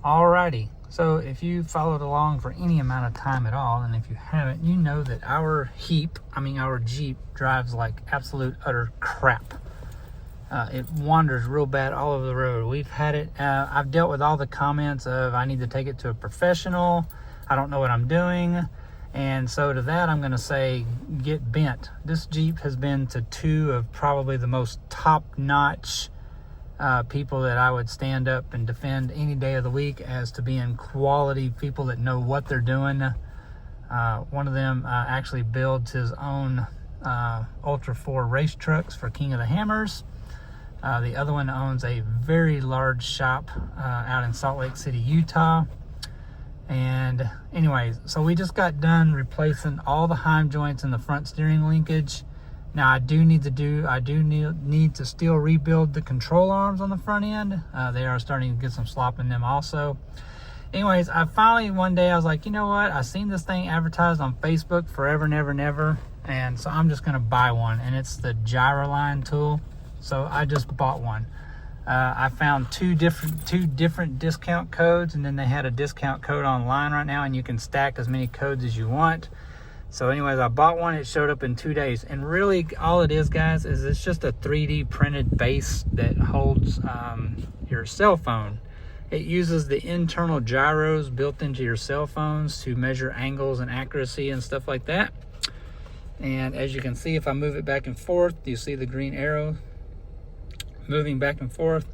Alrighty, so if you followed along for any amount of time at all, and if you haven't, you know that our our Jeep drives like absolute utter crap. It wanders real bad all over the road. We've had it, I've dealt with all the comments of I need to take it to a professional, I don't know what I'm doing, and so to that I'm going to say get bent. This Jeep has been to two of probably the most top-notch people that I would stand up and defend any day of the week as to being quality people that know what they're doing. One of them actually builds his own Ultra 4 race trucks for King of the Hammers. The other one owns a very large shop out in Salt Lake City, Utah. And anyways, so we just got done replacing all the heim joints in the front steering linkage. Now I do need to still rebuild the control arms on the front end. They are starting to get some slop in them also. Anyways, I finally one day I was like, you know what? I seen this thing advertised on Facebook forever and ever, and so I'm just gonna buy one. And it's the Gyraline tool. So I just bought one. I found two different discount codes, and then they had a discount code online right now, and you can stack as many codes as you want. So anyways, I bought one. It showed up in 2 days, and really all it is, guys, is it's just a 3D printed base that holds your cell phone. It uses the internal gyros built into your cell phones to measure angles and accuracy and stuff like that. And as you can see, if I move it back and forth, you see the green arrow moving back and forth.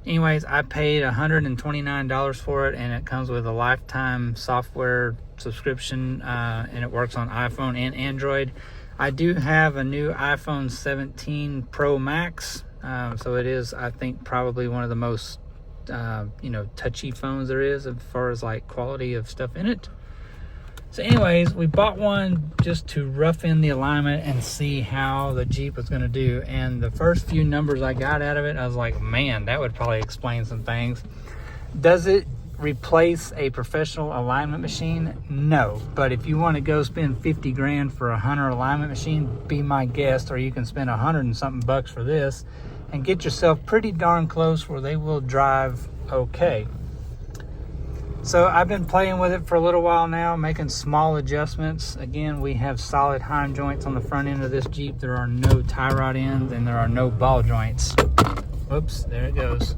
Anyways, I paid $129 for it, and it comes with a lifetime software subscription, and it works on iPhone and Android. I do have a new iPhone 17 Pro Max, so it is, I think, probably one of the most touchy phones there is as far as like quality of stuff in it. So anyways, we bought one just to rough in the alignment and see how the Jeep was going to do. And the first few numbers I got out of it, I was like, man, that would probably explain some things. Does it replace a professional alignment machine? No. But if you want to go spend 50 grand for a Hunter alignment machine, be my guest, or you can spend $100 and something bucks for this and get yourself pretty darn close where they will drive okay. So I've been playing with it for a little while now, making small adjustments. Again, we have solid heim joints on the front end of this Jeep. There are no tie rod ends, and there are no ball joints. Whoops, there it goes.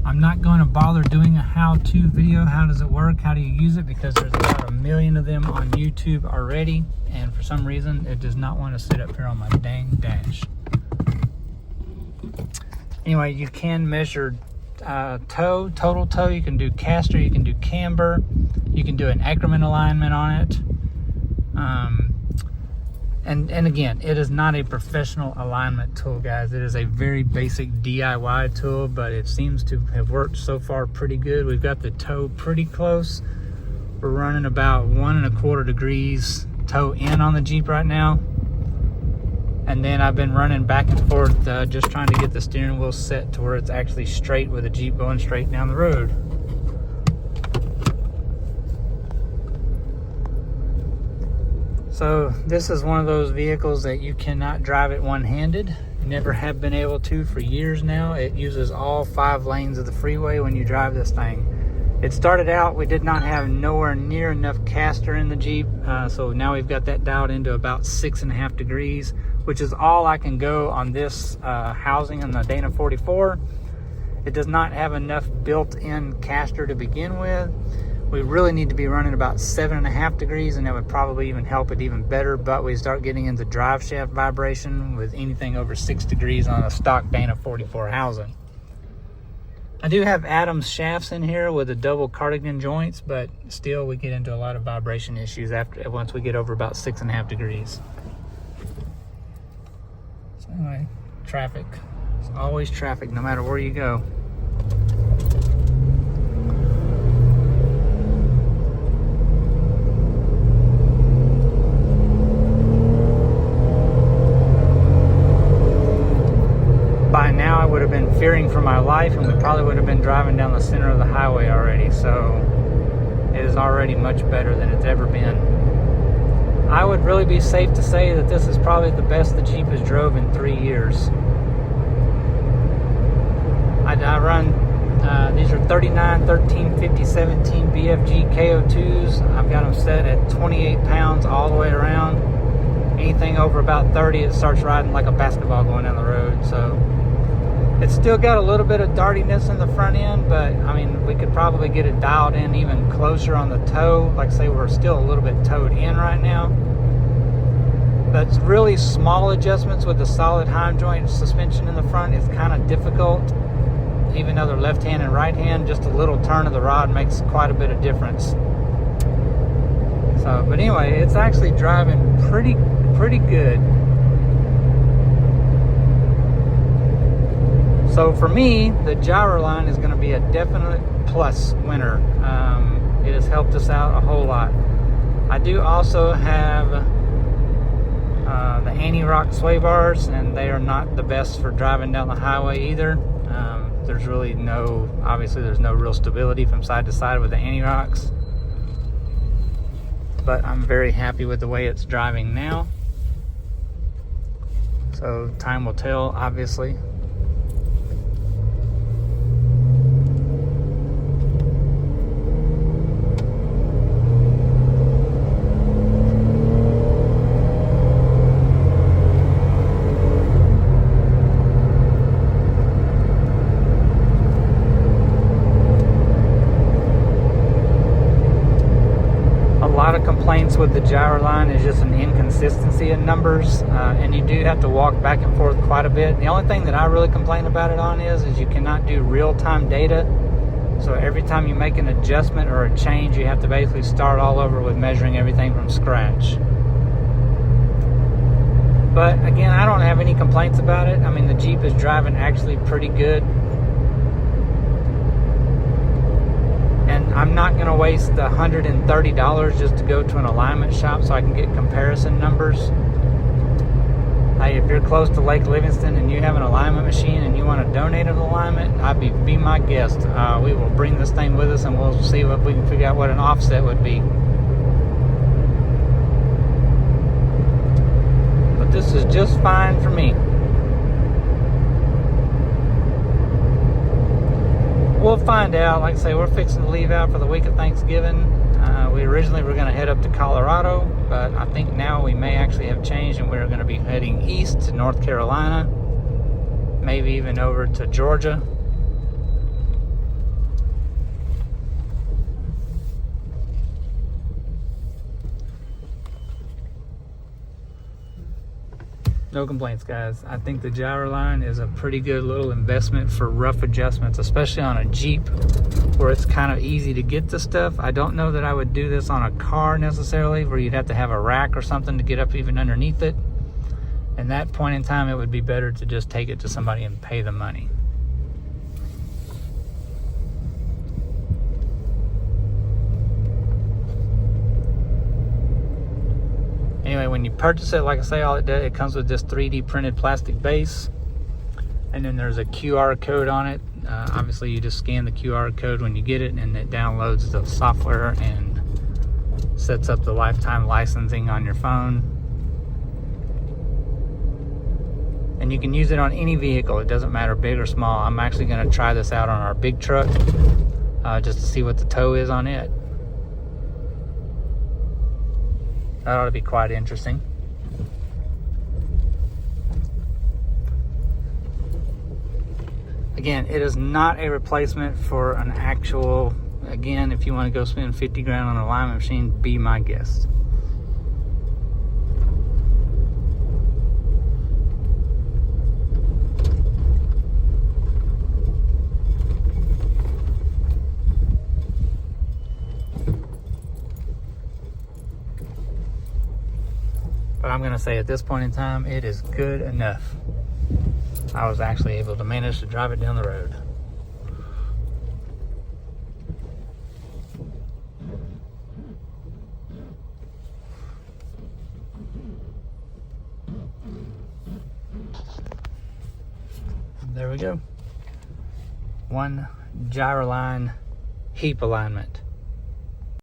I'm not going to bother doing a how-to video. How does it work? How do you use it? Because there's about 1 million of them on YouTube already, and for some reason it does not want to sit up here on my dang dash. Anyway, you can measure total toe. You can do caster. You can do camber. You can do an increment alignment on it. And again, it is not a professional alignment tool, guys. It is a very basic DIY tool, but it seems to have worked so far pretty good. We've got the toe pretty close. We're running about 1.25 degrees toe in on the Jeep right now. And then I've been running back and forth, just trying to get the steering wheel set to where it's actually straight with the Jeep going straight down the road. So this is one of those vehicles that you cannot drive it one-handed. Never have been able to for years now. It uses all 5 lanes of the freeway when you drive this thing. It started out, we did not have nowhere near enough caster in the Jeep, so now we've got that dialed into about 6.5 degrees, which is all I can go on this housing in the Dana 44. It does not have enough built-in caster to begin with. We really need to be running about 7.5 degrees, and that would probably even help it even better, but we start getting into drive shaft vibration with anything over 6 degrees on a stock Dana 44 housing. I do have Adams shafts in here with the double cardigan joints, but still we get into a lot of vibration issues once we get over about 6.5 degrees. So anyway, traffic. It's always traffic no matter where you go. By now I would have been fearing for my my life, and we probably would have been driving down the center of the highway already. So it is already much better than it's ever been. I would really be safe to say that this is probably the best the Jeep has drove in 3 years. I run, these are 39, 13, 50, 17 BFG KO2s. I've got them set at 28 pounds all the way around. Anything over about 30, it starts riding like a basketball going down the road. So it's still got a little bit of dartiness in the front end, but I mean, we could probably get it dialed in even closer on the toe. Like I say, we're still a little bit towed in right now. But it's really small adjustments with the solid heim joint suspension in the front is kind of difficult. Even though they're left hand and right hand, just a little turn of the rod makes quite a bit of difference. So, but anyway, it's actually driving pretty good. So for me, the Gyraline is going to be a definite plus winner. It has helped us out a whole lot. I do also have the anti-rock sway bars, and they are not the best for driving down the highway either. There's really obviously there's no real stability from side to side with the anti-rocks. But I'm very happy with the way it's driving now. So time will tell, obviously. Complaints with the Gyraline is just an inconsistency in numbers, and you do have to walk back and forth quite a bit. The only thing that I really complain about it on is you cannot do real-time data. So every time you make an adjustment or a change, you have to basically start all over with measuring everything from scratch. But again, I don't have any complaints about it. I mean, the Jeep is driving actually pretty good. And I'm not going to waste the $130 just to go to an alignment shop so I can get comparison numbers. Hey, if you're close to Lake Livingston and you have an alignment machine and you want to donate an alignment, be my guest. We will bring this thing with us and we'll see if we can figure out what an offset would be. But this is just fine for me. We'll find out. Like I say, we're fixing to leave out for the week of Thanksgiving. We originally were going to head up to Colorado, but I think now we may actually have changed and we're going to be heading east to North Carolina, maybe even over to Georgia. No complaints, guys. I think the Gyraline is a pretty good little investment for rough adjustments, especially on a Jeep where it's kind of easy to get to stuff. I don't know that I would do this on a car necessarily, where you'd have to have a rack or something to get up even underneath it. And that point in time, it would be better to just take it to somebody and pay the money. Anyway, when you purchase it, like I say, all it comes with this 3D printed plastic base, and then there's a QR code on it. Obviously, you just scan the QR code when you get it, and it downloads the software and sets up the lifetime licensing on your phone. And you can use it on any vehicle. It doesn't matter big or small. I'm actually going to try this out on our big truck just to see what the tow is on it. That ought to be quite interesting. Again, it is not a replacement for an actual, again, if you want to go spend 50 grand on an alignment machine, be my guest. But I'm going to say at this point in time, it is good enough. I was actually able to manage to drive it down the road. There we go. one Gyraline heap alignment.